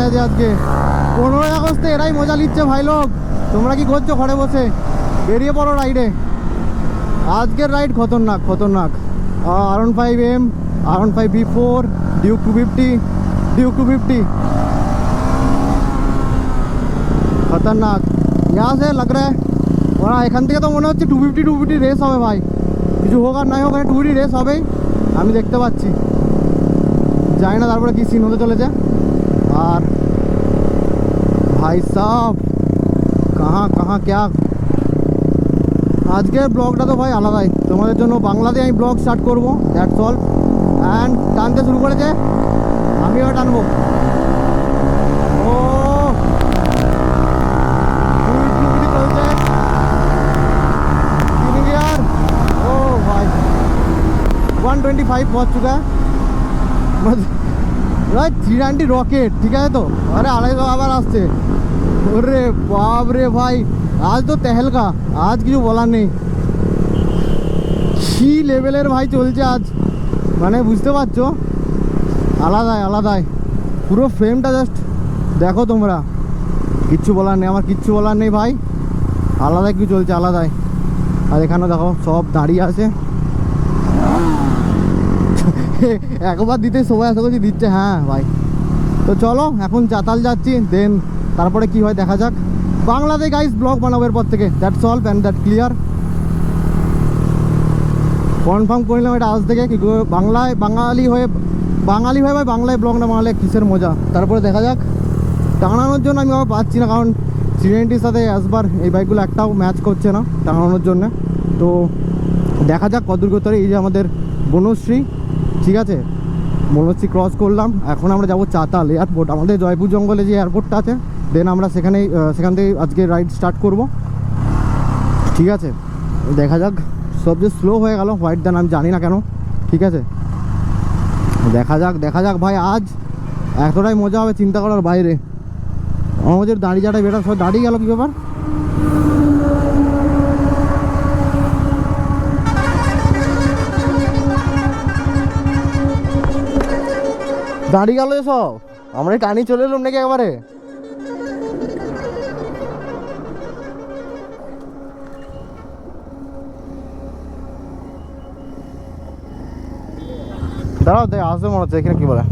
গেছে আজকে। 15ই আগস্টে এরাই মজা নিচ্ছে ভাই লোক। তোমরা কি করছো ঘরে বসে? বেরিয়ে পড়ো রাইডে। আজকের রাইড খতরনাক খতরনাক। R15M, R15 V4, Duke 250, Duke 250 खतरनाक। यहाँ से लग रहा है ওরা এখান থেকে তো মনে হচ্ছে 250 রেস হবে ভাই। কিছু হোক আর নাই হোক, 250 রেস হবেই আমি দেখতে পাচ্ছি। জানি না তারপরে কি সিন হতে চলেছে। আর ভাই সাব কাহা কাহা ক্যা। আজকের ব্লগটা তো ভাই আলাদাই, তোমাদের জন্য বাংলাতে আমি ব্লগ স্টার্ট করবো, দ্যাটস অল। অ্যান্ড টানতে শুরু করেছে, আমিও টানবো। ও চলছে ও ভাই 125 पहुंच चुका है। भाई 390 रॉकेट, ठीक है तो। अरे 250 আবার আসছে। ওরে বাপ রে ভাই, আজ তো তেহলকা, আজ কিছু বলার নেই। কি লেভেলের ভাই চলছে আজ, মানে বুঝতে পারছো, আলাদাই আলাদাই। পুরো ফ্রেমটা জাস্ট দেখো তোমরা, কিচ্ছু বলার নেই, আমার কিচ্ছু বলার নেই ভাই। আলাদাই কিছু চলছে, আলাদাই। আর এখানে দেখো সব দাঁড়িয়ে আছে। একবার দিতে সবাই আশা করছি দিচ্ছে। হ্যাঁ ভাই, তো চলো এখন চাতাল যাচ্ছি, দেন তারপরে কি হয় দেখা যাক। বাংলাতে গাইস ব্লগ বানাবো এরপর থেকে, that's all and that clear. Confirm করলাম এটা আজ থেকে, কি বাংলায় বাঙালি হয়ে ভাই বাংলায় ব্লগ না বানালে কিসের মজা। তারপরে দেখা যাক। টাঙানোর জন্য আমি আবার পাচ্ছি না, কারণ 390-র সাথে আসবার এই বাইকগুলো একটাও ম্যাচ করছে না টাঙানোর জন্য। তো দেখা যাক কতদূর করতে পারে। এই যে আমাদের বনশ্রী, ঠিক আছে, বনশ্রী ক্রস করলাম। এখন আমরা যাব চাতাল এয়ারপোর্ট, আমাদের জয়পুর জঙ্গলে যে এয়ারপোর্টটা আছে। দেন আমরা সেখান থেকে আজকে রাইড স্টার্ট করব, ঠিক আছে। দেখা যাক। সবচেয়ে স্লো হয়ে গেল হোয়াইট দেন, আমি জানি না কেন, ঠিক আছে। দেখা যাক ভাই, আজ এতটাই মজা হবে চিন্তা করার বাইরে। আমাদের দাঁড়িয়ে যাটা বেটা সব দাঁড়িয়ে গেল, কী ব্যাপার? দাঁড়িয়ে গেল এসব, আমরা টানি চলে এলাম নাকি একবারে? দাঁড়াও, আসবে মনে হচ্ছে এখানে, কি বলে